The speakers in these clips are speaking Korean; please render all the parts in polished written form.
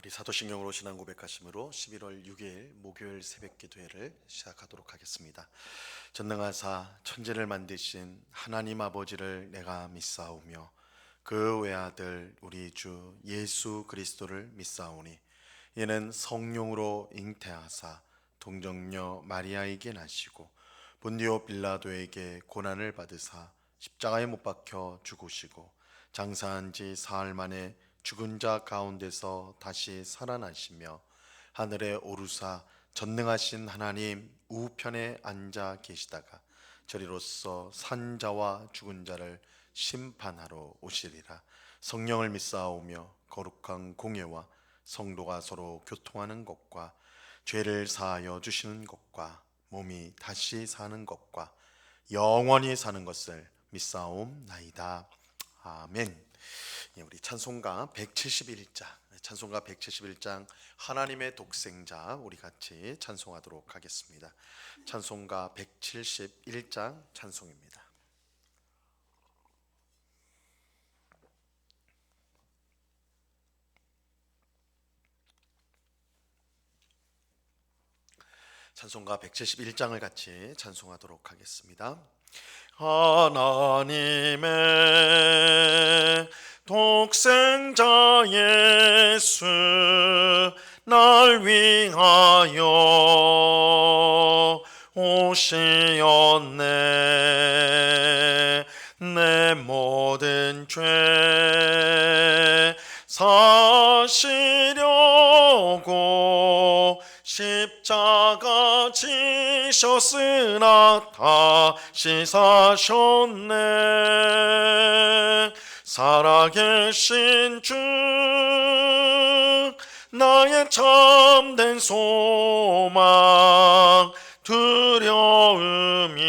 우리 사도신경으로 신앙 고백하심으로 11월 6일 목요일 새벽 기도회를 시작하도록 하겠습니다. 전능하사 천지를 만드신 하나님 아버지를 내가 믿사오며 그 외아들 우리 주 예수 그리스도를 믿사오니 이는 성령으로 잉태하사 동정녀 마리아에게 나시고 본디오 빌라도에게 고난을 받으사 십자가에 못 박혀 죽으시고 장사한 지 사흘 만에 죽은 자 가운데서 다시 살아나시며 하늘에 오르사 전능하신 하나님 우편에 앉아 계시다가 저리로서 산 자와 죽은 자를 심판하러 오시리라. 성령을 믿사오며 거룩한 공예와 성도가 서로 교통하는 것과 죄를 사하여 주시는 것과 몸이 다시 사는 것과 영원히 사는 것을 믿사옵나이다. 아멘. 우리 찬송가 171장 하나님의 독생자 우리 같이 찬송하도록 하겠습니다. 찬송가 171장 찬송입니다. 찬송가 171장을 같이 찬송하도록 하겠습니다. 하나님의 독생자 예수 날 위하여 오시었네. 내 모든 죄 사시려고 십자가 지셨으나 다시 사셨네. 살아계신 주 나의 참된 소망 두려움이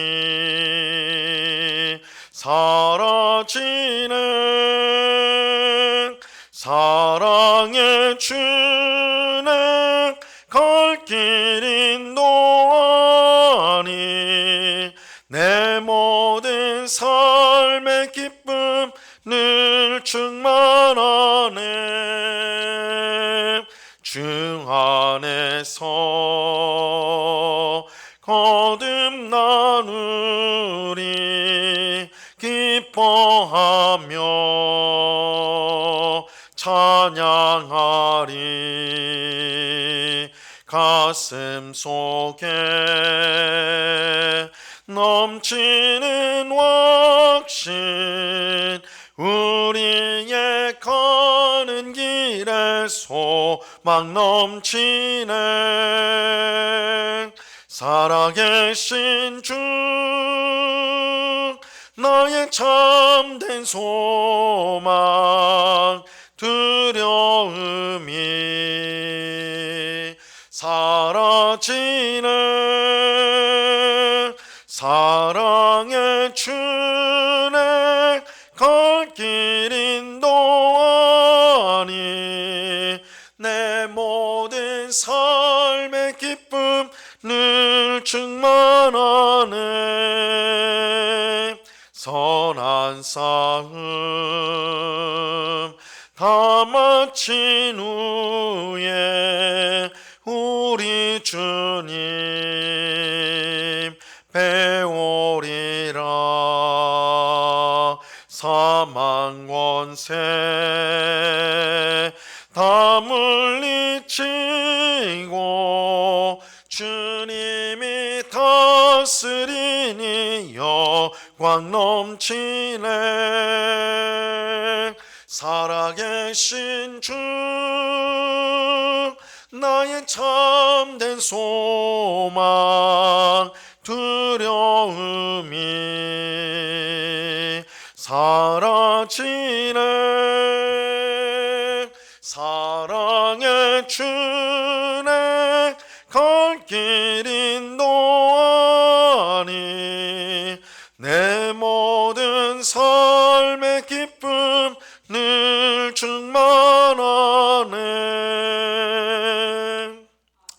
사라지네. 사랑의 주는 갈 길 인도하니 내 모든 삶의 기쁨 늘 충만하네. 주 안에서 거듭나누리 기뻐하며 찬양하리. 가슴 속에 넘치는 확신 우리의 가는 길에 소망 넘치네. 살아계신 주 나의 참된 소망 두려움이 사라지네. 사랑의 주네 갈 길 인도하니 내 모든 삶의 기쁨 늘 충만하네. 선한 싸움 다 마친 후에 우리 주님 배우리라. 사망 권세 다 물리치고 주님이 다스리니 영광 넘치네. 살아계신 주 나의 참된 소망 두려움이 사라지네. 사랑의 주네 갈 길 인도하니 내 모든 삶의 기쁨 늘 충만하네.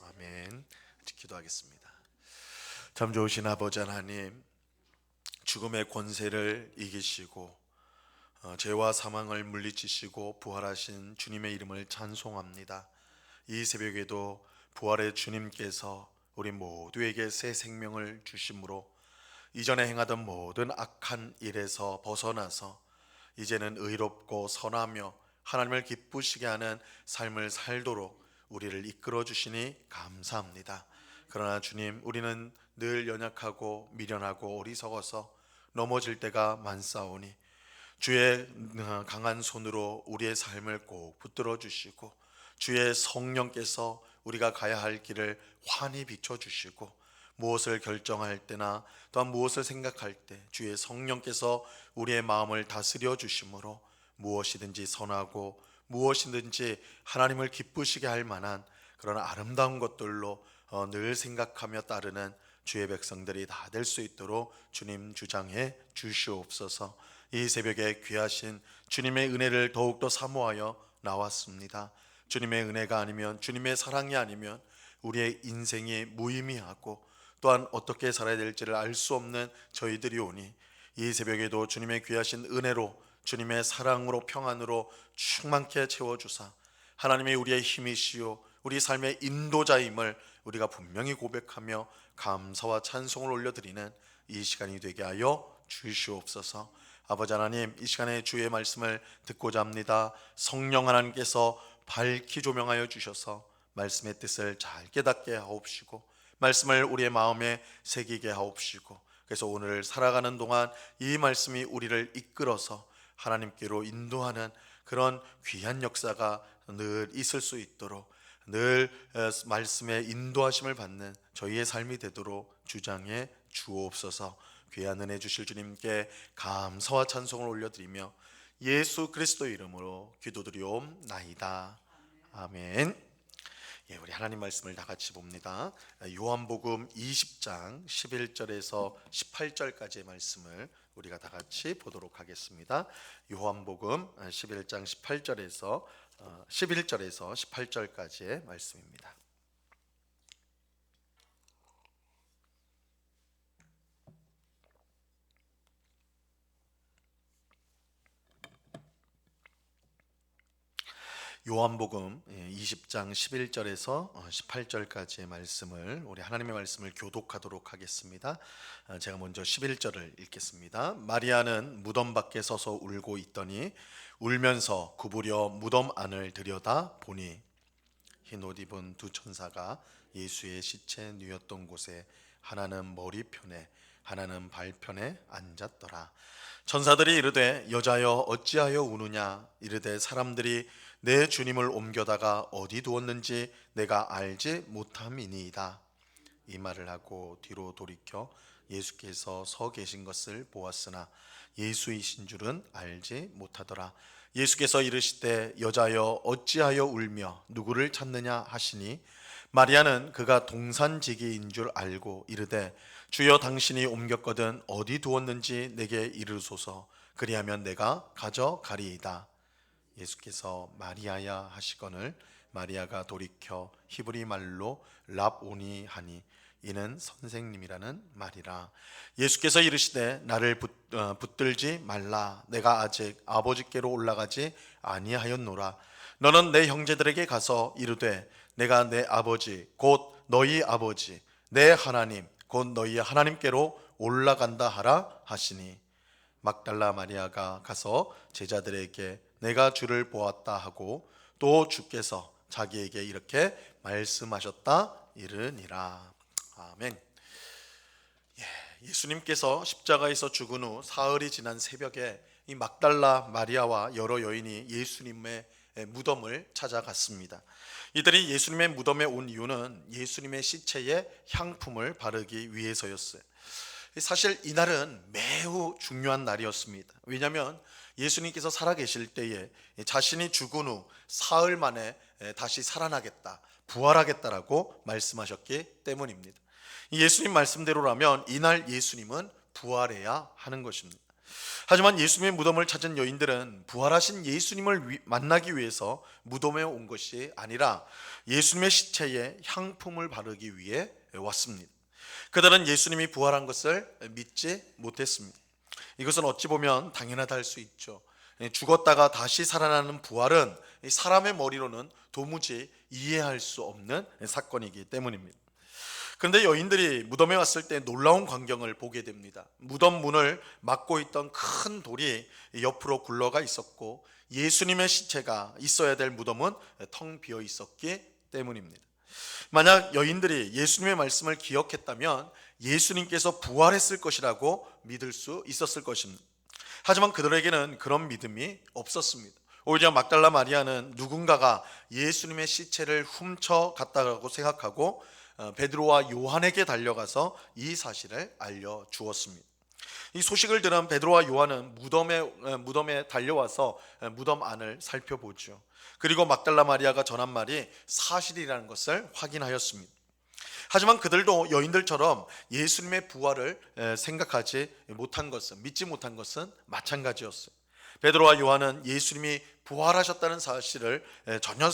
아멘. 기도하겠습니다. 참 좋으신 아버지 하나님, 죽음의 권세를 이기시고 죄와 사망을 물리치시고 부활하신 주님의 이름을 찬송합니다. 이 새벽에도 부활의 주님께서 우리 모두에게 새 생명을 주심으로 이전에 행하던 모든 악한 일에서 벗어나서 이제는 의롭고 선하며 하나님을 기쁘시게 하는 삶을 살도록 우리를 이끌어 주시니 감사합니다. 그러나 주님, 우리는 늘 연약하고 미련하고 어리석어서 넘어질 때가 많사오니 주의 강한 손으로 우리의 삶을 꼭 붙들어 주시고 주의 성령께서 우리가 가야 할 길을 환히 비춰 주시고 무엇을 결정할 때나 또한 무엇을 생각할 때 주의 성령께서 우리의 마음을 다스려 주심으로 무엇이든지 선하고 무엇이든지 하나님을 기쁘시게 할 만한 그런 아름다운 것들로 늘 생각하며 따르는 주의 백성들이 다 될 수 있도록 주님 주장해 주시옵소서. 이 새벽에 귀하신 주님의 은혜를 더욱더 사모하여 나왔습니다. 주님의 은혜가 아니면, 주님의 사랑이 아니면 우리의 인생이 무의미하고 또한 어떻게 살아야 될지를 알 수 없는 저희들이 오니 이 새벽에도 주님의 귀하신 은혜로, 주님의 사랑으로, 평안으로 충만케 채워주사 하나님이 우리의 힘이시요 우리 삶의 인도자임을 우리가 분명히 고백하며 감사와 찬송을 올려드리는 이 시간이 되게 하여 주시옵소서. 아버지 하나님, 이 시간에 주의 말씀을 듣고자 합니다. 성령 하나님께서 밝히 조명하여 주셔서 말씀의 뜻을 잘 깨닫게 하옵시고 말씀을 우리의 마음에 새기게 하옵시고, 그래서 오늘 살아가는 동안 이 말씀이 우리를 이끌어서 하나님께로 인도하는 그런 귀한 역사가 늘 있을 수 있도록 늘 말씀의 인도하심을 받는 저희의 삶이 되도록 주장해 주옵소서. 귀한 은혜 주실 주님께 감사와 찬송을 올려드리며 예수 그리스도 이름으로 기도드리옵나이다. 아멘. 예, 우리 하나님 말씀을 다 같이 봅니다. 요한복음 20장 11절에서 18절까지의 말씀을 우리가 다 같이 보도록 하겠습니다. 요한복음 11장 11절에서 18절까지의 말씀입니다. 요한복음 20장 11절에서 18절까지의 말씀을, 우리 하나님의 말씀을 교독하도록 하겠습니다. 제가 먼저 11절을 읽겠습니다. 마리아는 무덤 밖에 서서 울고 있더니 울면서 구부려 무덤 안을 들여다 보니 흰 옷 입은 두 천사가 예수의 시체 누였던 곳에 하나는 머리편에 하나는 발편에 앉았더라. 천사들이 이르되 여자여 어찌하여 우느냐. 이르되 사람들이 내 주님을 옮겨다가 어디 두었는지 내가 알지 못함이니이다. 이 말을 하고 뒤로 돌이켜 예수께서 서 계신 것을 보았으나 예수이신 줄은 알지 못하더라. 예수께서 이르시되 여자여 어찌하여 울며 누구를 찾느냐 하시니 마리아는 그가 동산지기인 줄 알고 이르되 주여 당신이 옮겼거든 어디 두었는지 내게 이르소서. 그리하면 내가 가져가리이다. 예수께서 마리아야 하시거늘 마리아가 돌이켜 히브리 말로 랍오니 하니 이는 선생님이라는 말이라. 예수께서 이르시되 나를 붙들지 말라. 내가 아직 아버지께로 올라가지 아니하였노라. 너는 내 형제들에게 가서 이르되 내가 내 아버지 곧 너희 아버지 내 하나님 곧 너희 하나님께로 올라간다 하라 하시니 막달라 마리아가 가서 제자들에게 내가 주를 보았다 하고 또 주께서 자기에게 이렇게 말씀하셨다 이르니라. 아멘. 예수님께서 십자가에서 죽은 후 사흘이 지난 새벽에 이 막달라 마리아와 여러 여인이 예수님의 무덤을 찾아갔습니다. 이들이 예수님의 무덤에 온 이유는 예수님의 시체에 향품을 바르기 위해서였어요. 사실 이날은 매우 중요한 날이었습니다. 왜냐하면 예수님께서 살아계실 때에 자신이 죽은 후 사흘 만에 다시 살아나겠다, 부활하겠다라고 말씀하셨기 때문입니다. 예수님 말씀대로라면 이날 예수님은 부활해야 하는 것입니다. 하지만 예수님의 무덤을 찾은 여인들은 부활하신 예수님을 만나기 위해서 무덤에 온 것이 아니라 예수님의 시체에 향품을 바르기 위해 왔습니다. 그들은 예수님이 부활한 것을 믿지 못했습니다. 이것은 어찌 보면 당연하다 할 수 있죠. 죽었다가 다시 살아나는 부활은 사람의 머리로는 도무지 이해할 수 없는 사건이기 때문입니다. 그런데 여인들이 무덤에 왔을 때 놀라운 광경을 보게 됩니다. 무덤 문을 막고 있던 큰 돌이 옆으로 굴러가 있었고 예수님의 시체가 있어야 될 무덤은 텅 비어 있었기 때문입니다. 만약 여인들이 예수님의 말씀을 기억했다면 예수님께서 부활했을 것이라고 믿을 수 있었을 것입니다. 하지만 그들에게는 그런 믿음이 없었습니다. 오히려 막달라 마리아는 누군가가 예수님의 시체를 훔쳐갔다고 생각하고 베드로와 요한에게 달려가서 이 사실을 알려주었습니다. 이 소식을 들은 베드로와 요한은 무덤에 달려와서 무덤 안을 살펴보죠. 그리고 막달라 마리아가 전한 말이 사실이라는 것을 확인하였습니다. 하지만 그들도 여인들처럼 예수님의 부활을 생각하지 못한 것은, 믿지 못한 것은 마찬가지였어요. 베드로와 요한은 예수님이 부활하셨다는 사실을 전혀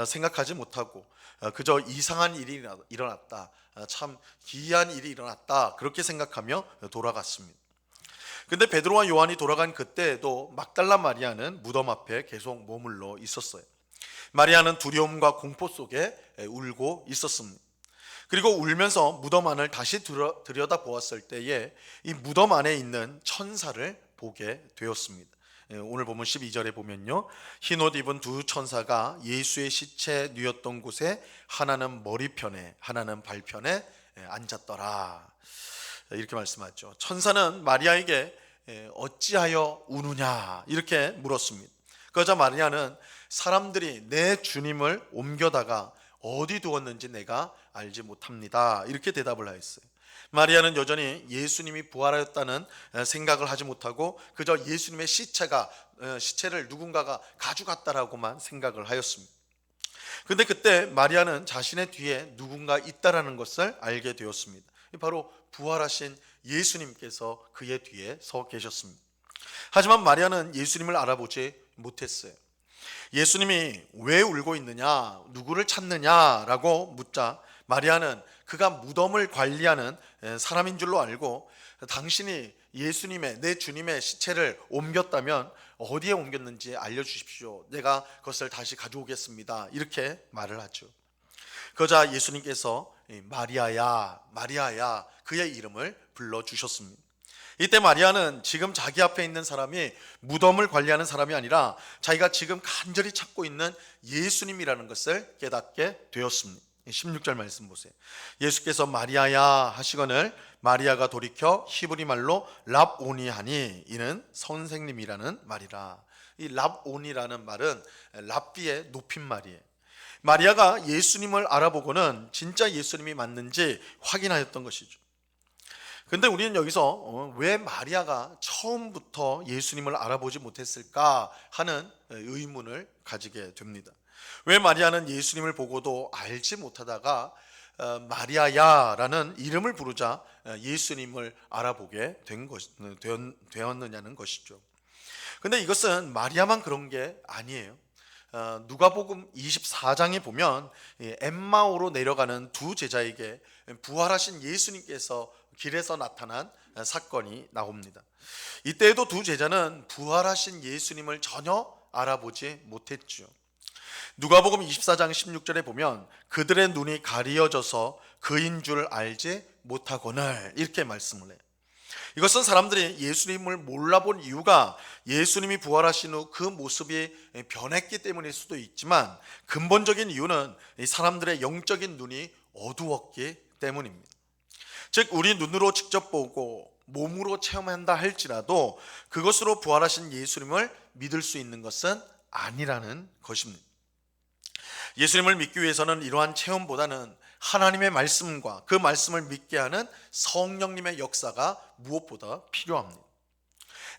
생각하지 못하고 그저 이상한 일이 일어났다, 참 기이한 일이 일어났다, 그렇게 생각하며 돌아갔습니다. 근데 베드로와 요한이 돌아간 그때에도 막달라 마리아는 무덤 앞에 계속 머물러 있었어요. 마리아는 두려움과 공포 속에 울고 있었습니다. 그리고 울면서 무덤 안을 다시 들여다 보았을 때에 이 무덤 안에 있는 천사를 보게 되었습니다. 오늘 보면 12절에 보면요, 흰옷 입은 두 천사가 예수의 시체 누였던 곳에 하나는 머리편에 하나는 발편에 앉았더라, 이렇게 말씀하죠. 천사는 마리아에게 어찌하여 우느냐 이렇게 물었습니다. 그러자 마리아는 사람들이 내 주님을 옮겨다가 어디 두었는지 내가 알지 못합니다, 이렇게 대답을 하였어요. 마리아는 여전히 예수님이 부활하였다는 생각을 하지 못하고 그저 예수님의 시체를 누군가가 가져갔다라고만 생각을 하였습니다. 그런데 그때 마리아는 자신의 뒤에 누군가 있다라는 것을 알게 되었습니다. 바로 부활하신 예수님께서 그의 뒤에 서 계셨습니다. 하지만 마리아는 예수님을 알아보지 못했어요. 예수님이 왜 울고 있느냐, 누구를 찾느냐라고 묻자 마리아는 그가 무덤을 관리하는 사람인 줄로 알고, 당신이 예수님의, 내 주님의 시체를 옮겼다면 어디에 옮겼는지 알려주십시오, 내가 그것을 다시 가져오겠습니다, 이렇게 말을 하죠. 그러자 예수님께서 마리아야, 마리아야, 그의 이름을 불러주셨습니다. 이때 마리아는 지금 자기 앞에 있는 사람이 무덤을 관리하는 사람이 아니라 자기가 지금 간절히 찾고 있는 예수님이라는 것을 깨닫게 되었습니다. 16절 말씀 보세요. 예수께서 마리아야 하시거늘 마리아가 돌이켜 히브리 말로 랍오니 하니 이는 선생님이라는 말이라. 이 랍오니라는 말은 랍비의 높임말이에요. 마리아가 예수님을 알아보고는 진짜 예수님이 맞는지 확인하였던 것이죠. 근데 우리는 여기서 왜 마리아가 처음부터 예수님을 알아보지 못했을까 하는 의문을 가지게 됩니다. 왜 마리아는 예수님을 보고도 알지 못하다가 마리아야라는 이름을 부르자 예수님을 알아보게 되었느냐는 것이죠. 근데 이것은 마리아만 그런 게 아니에요. 누가복음 24장에 보면 엠마오로 내려가는 두 제자에게 부활하신 예수님께서 길에서 나타난 사건이 나옵니다. 이때에도 두 제자는 부활하신 예수님을 전혀 알아보지 못했죠. 누가복음 24장 16절에 보면 그들의 눈이 가리어져서 그인 줄 알지 못하거늘, 이렇게 말씀을 해요. 이것은 사람들이 예수님을 몰라본 이유가 예수님이 부활하신 후 그 모습이 변했기 때문일 수도 있지만, 근본적인 이유는 사람들의 영적인 눈이 어두웠기 때문입니다. 즉 우리 눈으로 직접 보고 몸으로 체험한다 할지라도 그것으로 부활하신 예수님을 믿을 수 있는 것은 아니라는 것입니다. 예수님을 믿기 위해서는 이러한 체험보다는 하나님의 말씀과 그 말씀을 믿게 하는 성령님의 역사가 무엇보다 필요합니다.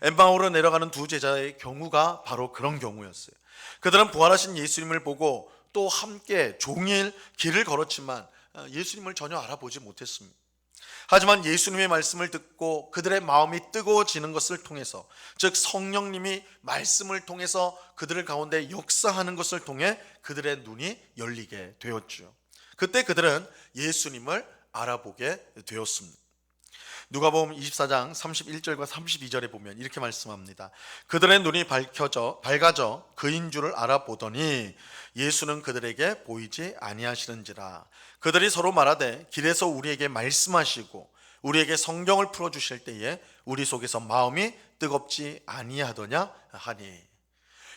엠마오로 내려가는 두 제자의 경우가 바로 그런 경우였어요. 그들은 부활하신 예수님을 보고 또 함께 종일 길을 걸었지만 예수님을 전혀 알아보지 못했습니다. 하지만 예수님의 말씀을 듣고 그들의 마음이 뜨거워지는 것을 통해서, 즉 성령님이 말씀을 통해서 그들을 가운데 역사하는 것을 통해 그들의 눈이 열리게 되었죠. 그때 그들은 예수님을 알아보게 되었습니다. 누가복음 24장 31절과 32절에 보면 이렇게 말씀합니다. 그들의 눈이 밝아져 그인 줄을 알아보더니 예수는 그들에게 보이지 아니하시는지라. 그들이 서로 말하되 길에서 우리에게 말씀하시고 우리에게 성경을 풀어주실 때에 우리 속에서 마음이 뜨겁지 아니하더냐 하니.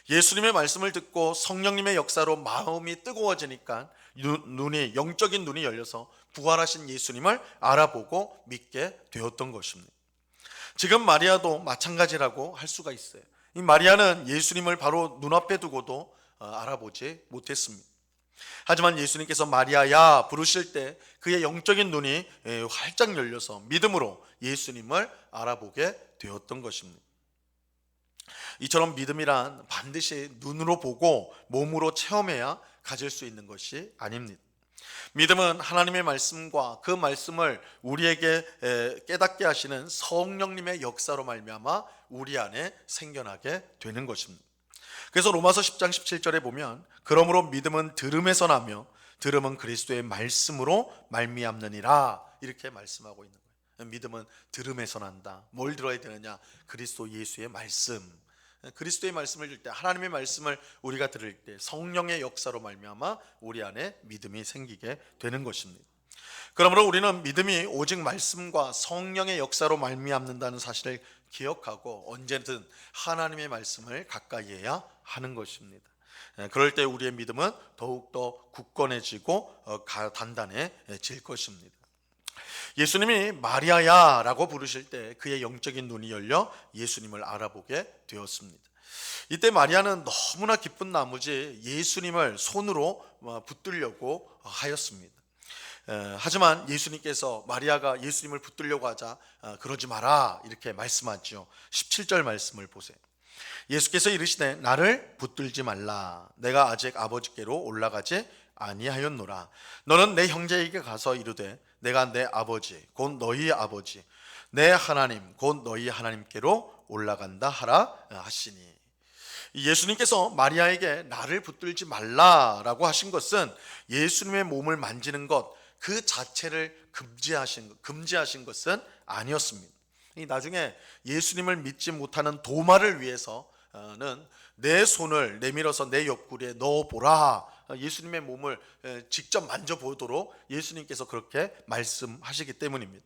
예수님의 말씀을 듣고 성령님의 역사로 마음이 뜨거워지니까 영적인 눈이 열려서 부활하신 예수님을 알아보고 믿게 되었던 것입니다. 지금 마리아도 마찬가지라고 할 수가 있어요. 이 마리아는 예수님을 바로 눈앞에 두고도 알아보지 못했습니다. 하지만 예수님께서 마리아야 부르실 때 그의 영적인 눈이 활짝 열려서 믿음으로 예수님을 알아보게 되었던 것입니다. 이처럼 믿음이란 반드시 눈으로 보고 몸으로 체험해야 가질 수 있는 것이 아닙니다. 믿음은 하나님의 말씀과 그 말씀을 우리에게 깨닫게 하시는 성령님의 역사로 말미암아 우리 안에 생겨나게 되는 것입니다. 그래서 로마서 10장 17절에 보면 그러므로 믿음은 들음에서 나며 들음은 그리스도의 말씀으로 말미암느니라 이렇게 말씀하고 있는 거예요. 믿음은 들음에서 난다. 뭘 들어야 되느냐? 그리스도 예수의 말씀. 그리스도의 말씀을 들 때, 하나님의 말씀을 우리가 들을 때 성령의 역사로 말미암아 우리 안에 믿음이 생기게 되는 것입니다. 그러므로 우리는 믿음이 오직 말씀과 성령의 역사로 말미암는다는 사실을 기억하고 언제든 하나님의 말씀을 가까이 해야 하는 것입니다. 그럴 때 우리의 믿음은 더욱더 굳건해지고 단단해질 것입니다. 예수님이 마리아야 라고 부르실 때 그의 영적인 눈이 열려 예수님을 알아보게 되었습니다. 이때 마리아는 너무나 기쁜 나머지 예수님을 손으로 붙들려고 하였습니다. 하지만 예수님께서 마리아가 예수님을 붙들려고 하자 그러지 마라 이렇게 말씀하죠. 17절 말씀을 보세요. 예수께서 이르시되 나를 붙들지 말라. 내가 아직 아버지께로 올라가지 아니하였노라. 너는 내 형제에게 가서 이르되 내가 내 아버지 곧 너희 아버지 내 하나님 곧 너희 하나님께로 올라간다 하라 하시니. 예수님께서 마리아에게 나를 붙들지 말라라고 하신 것은 예수님의 몸을 만지는 것 그 자체를 금지하신 것은 아니었습니다. 나중에 예수님을 믿지 못하는 도마를 위해서는 내 손을 내밀어서 내 옆구리에 넣어보라, 예수님의 몸을 직접 만져보도록 예수님께서 그렇게 말씀하시기 때문입니다.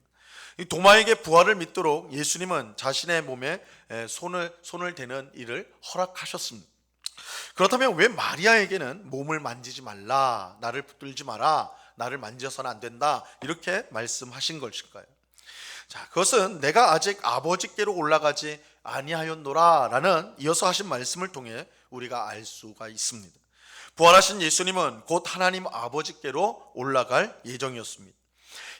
도마에게 부활을 믿도록 예수님은 자신의 몸에 손을 대는 일을 허락하셨습니다. 그렇다면 왜 마리아에게는 몸을 만지지 말라, 나를 붙들지 마라, 나를 만져서는 안 된다 이렇게 말씀하신 것일까요? 자, 그것은 내가 아직 아버지께로 올라가지 아니하였노라 라는 이어서 하신 말씀을 통해 우리가 알 수가 있습니다. 부활하신 예수님은 곧 하나님 아버지께로 올라갈 예정이었습니다.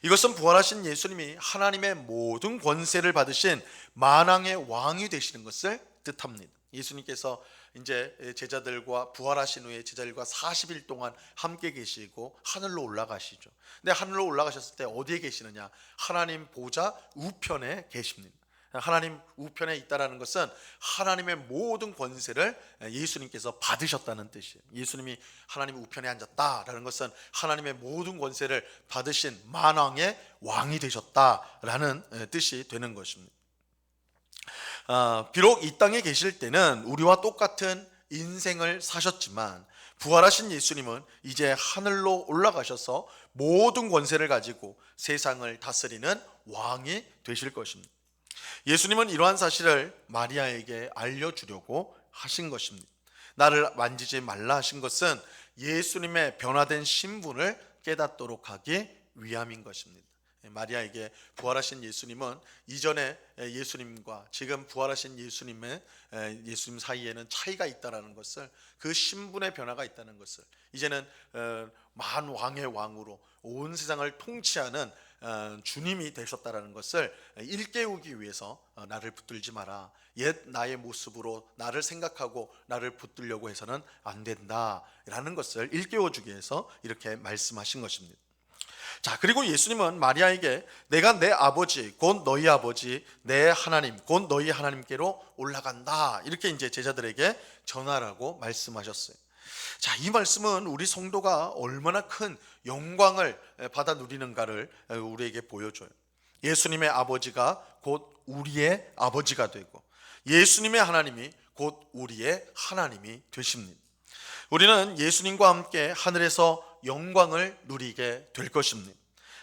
이것은 부활하신 예수님이 하나님의 모든 권세를 받으신 만왕의 왕이 되시는 것을 뜻합니다. 예수님께서 이제 제자들과 부활하신 후에 제자들과 40일 동안 함께 계시고 하늘로 올라가시죠. 근데 하늘로 올라가셨을 때 어디에 계시느냐? 하나님 보좌 우편에 계십니다. 하나님 우편에 있다라는 것은 하나님의 모든 권세를 예수님께서 받으셨다는 뜻이에요. 예수님이 하나님 우편에 앉았다라는 것은 하나님의 모든 권세를 받으신 만왕의 왕이 되셨다라는 뜻이 되는 것입니다. 비록 이 땅에 계실 때는 우리와 똑같은 인생을 사셨지만 부활하신 예수님은 이제 하늘로 올라가셔서 모든 권세를 가지고 세상을 다스리는 왕이 되실 것입니다. 예수님은 이러한 사실을 마리아에게 알려주려고 하신 것입니다. 나를 만지지 말라 하신 것은 예수님의 변화된 신분을 깨닫도록 하기 위함인 것입니다. 마리아에게 부활하신 예수님은 이전에 예수님과 지금 부활하신 예수님 사이에는 차이가 있다는 것을, 그 신분의 변화가 있다는 것을, 이제는 만왕의 왕으로 온 세상을 통치하는 주님이 되셨다는 것을 일깨우기 위해서 나를 붙들지 마라, 옛 나의 모습으로 나를 생각하고 나를 붙들려고 해서는 안 된다라는 것을 일깨워주기 위해서 이렇게 말씀하신 것입니다. 자, 그리고 예수님은 마리아에게 내가 내 아버지 곧 너희 아버지 내 하나님 곧 너희 하나님께로 올라간다 이렇게 이제 제자들에게 전하라고 말씀하셨어요. 자, 이 말씀은 우리 성도가 얼마나 큰 영광을 받아 누리는가를 우리에게 보여줘요. 예수님의 아버지가 곧 우리의 아버지가 되고 예수님의 하나님이 곧 우리의 하나님이 되십니다. 우리는 예수님과 함께 하늘에서 영광을 누리게 될 것입니다.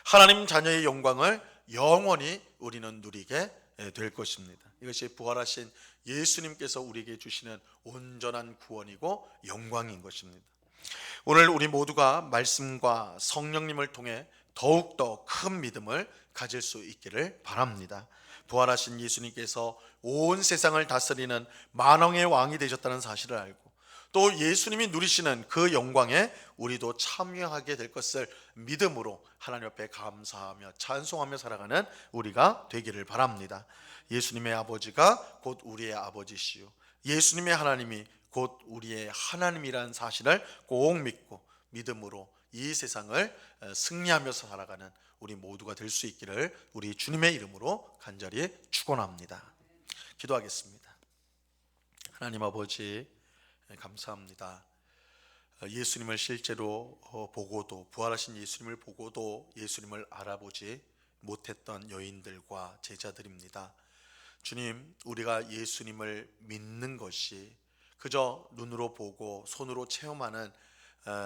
하나님 자녀의 영광을 영원히 우리는 누리게 될 것입니다. 이것이 부활하신 예수님께서 우리에게 주시는 온전한 구원이고 영광인 것입니다. 오늘 우리 모두가 말씀과 성령님을 통해 더욱더 큰 믿음을 가질 수 있기를 바랍니다. 부활하신 예수님께서 온 세상을 다스리는 만왕의 왕이 되셨다는 사실을 알고 또 예수님이 누리시는 그 영광에 우리도 참여하게 될 것을 믿음으로 하나님 앞에 감사하며 찬송하며 살아가는 우리가 되기를 바랍니다. 예수님의 아버지가 곧 우리의 아버지시요 예수님의 하나님이 곧 우리의 하나님이라는 사실을 꼭 믿고 믿음으로 이 세상을 승리하면서 살아가는 우리 모두가 될 수 있기를 우리 주님의 이름으로 간절히 축원합니다. 기도하겠습니다. 하나님 아버지 감사합니다. 예수님을 실제로 보고도 부활하신 예수님을 보고도 예수님을 알아보지 못했던 여인들과 제자들입니다. 주님, 우리가 예수님을 믿는 것이 그저 눈으로 보고 손으로 체험하는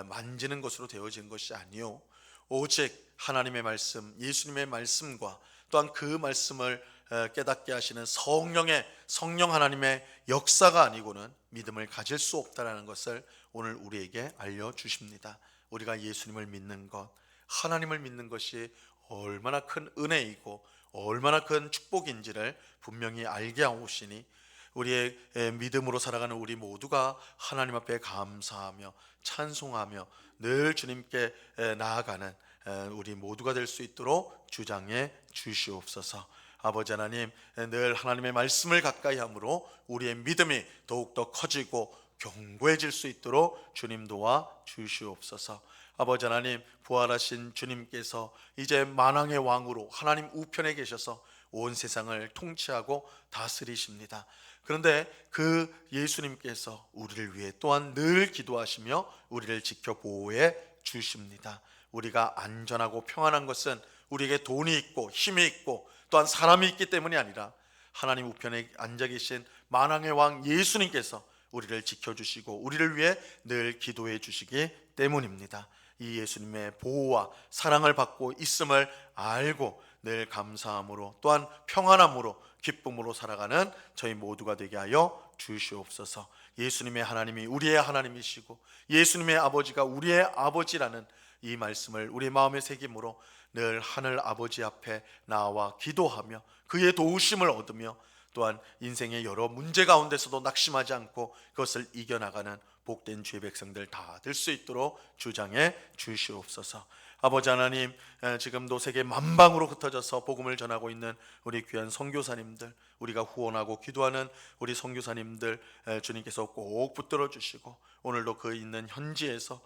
만지는 것으로 되어진 것이 아니요 오직 하나님의 말씀, 예수님의 말씀과 또한 그 말씀을 깨닫게 하시는 성령 하나님의 역사가 아니고는 믿음을 가질 수 없다라는 것을 오늘 우리에게 알려주십니다. 우리가 예수님을 믿는 것, 하나님을 믿는 것이 얼마나 큰 은혜이고 얼마나 큰 축복인지를 분명히 알게 하오시니 우리의 믿음으로 살아가는 우리 모두가 하나님 앞에 감사하며 찬송하며 늘 주님께 나아가는 우리 모두가 될 수 있도록 주장해 주시옵소서. 아버지 하나님, 늘 하나님의 말씀을 가까이 함으로 우리의 믿음이 더욱더 커지고 견고해질 수 있도록 주님 도와 주시옵소서. 아버지 하나님, 부활하신 주님께서 이제 만왕의 왕으로 하나님 우편에 계셔서 온 세상을 통치하고 다스리십니다. 그런데 그 예수님께서 우리를 위해 또한 늘 기도하시며 우리를 지켜 보호해 주십니다. 우리가 안전하고 평안한 것은 우리에게 돈이 있고 힘이 있고 또한 사람이 있기 때문이 아니라 하나님 우편에 앉아 계신 만왕의 왕 예수님께서 우리를 지켜주시고 우리를 위해 늘 기도해 주시기 때문입니다. 이 예수님의 보호와 사랑을 받고 있음을 알고 늘 감사함으로 또한 평안함으로 기쁨으로 살아가는 저희 모두가 되게 하여 주시옵소서. 예수님의 하나님이 우리의 하나님이시고 예수님의 아버지가 우리의 아버지라는 이 말씀을 우리 마음에 새김으로 늘 하늘 아버지 앞에 나와 기도하며 그의 도우심을 얻으며 또한 인생의 여러 문제 가운데서도 낙심하지 않고 그것을 이겨나가는 복된 주의 백성들 다 될 수 있도록 주장해 주시옵소서. 아버지 하나님, 지금도 세계 만방으로 흩어져서 복음을 전하고 있는 우리 귀한 선교사님들, 우리가 후원하고 기도하는 우리 선교사님들 주님께서 꼭 붙들어 주시고 오늘도 그 있는 현지에서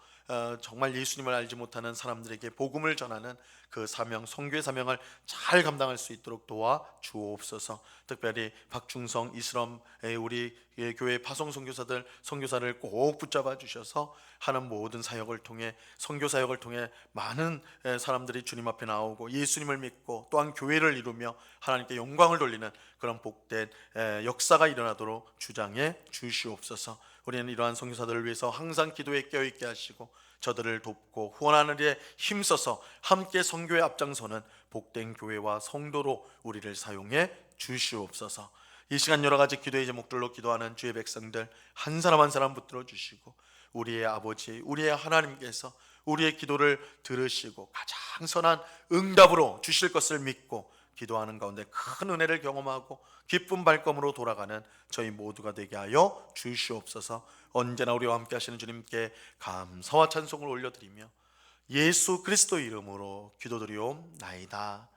정말 예수님을 알지 못하는 사람들에게 복음을 전하는 그 사명, 선교의 사명을 잘 감당할 수 있도록 도와 주옵소서. 특별히 박중성, 이슬엄 우리 교회 파송 선교사들, 선교사를 꼭 붙잡아 주셔서 하는 모든 사역을 통해 선교 사역을 통해 많은 사람들이 주님 앞에 나오고 예수님을 믿고 또한 교회를 이루며 하나님께 영광을 돌리는 그런 복된 역사가 일어나도록 주장해 주시옵소서. 우리는 이러한 선교사들을 위해서 항상 기도에 깨어있게 하시고 저들을 돕고 후원하는 일에 힘써서 함께 선교에 앞장서는 복된 교회와 성도로 우리를 사용해 주시옵소서. 이 시간 여러 가지 기도의 제목들로 기도하는 주의 백성들 한 사람 한 사람 붙들어 주시고 우리의 아버지, 우리의 하나님께서 우리의 기도를 들으시고 가장 선한 응답으로 주실 것을 믿고 기도하는 가운데 큰 은혜를 경험하고 기쁨 발걸음으로 돌아가는 저희 모두가 되게 하여 주시옵소서. 언제나 우리와 함께 하시는 주님께 감사와 찬송을 올려드리며 예수 그리스도 이름으로 기도드리옵나이다.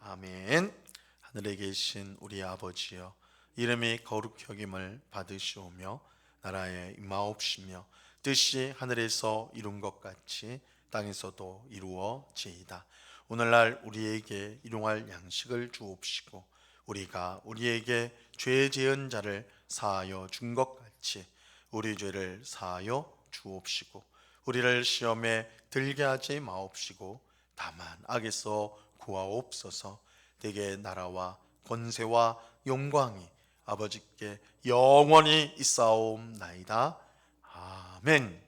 아멘. 하늘에 계신 우리 아버지여, 이름이 거룩히 여김을 받으시오며 나라에 임하옵시며 뜻이 하늘에서 이룬 것 같이 땅에서도 이루어지이다. 오늘날 우리에게 일용할 양식을 주옵시고 우리가 우리에게 죄 지은 자를 사하여 준 것 같이 우리 죄를 사하여 주옵시고 우리를 시험에 들게 하지 마옵시고 다만 악에서 구하옵소서. 대개의 나라와 권세와 영광이 아버지께 영원히 있사옵나이다. 아멘.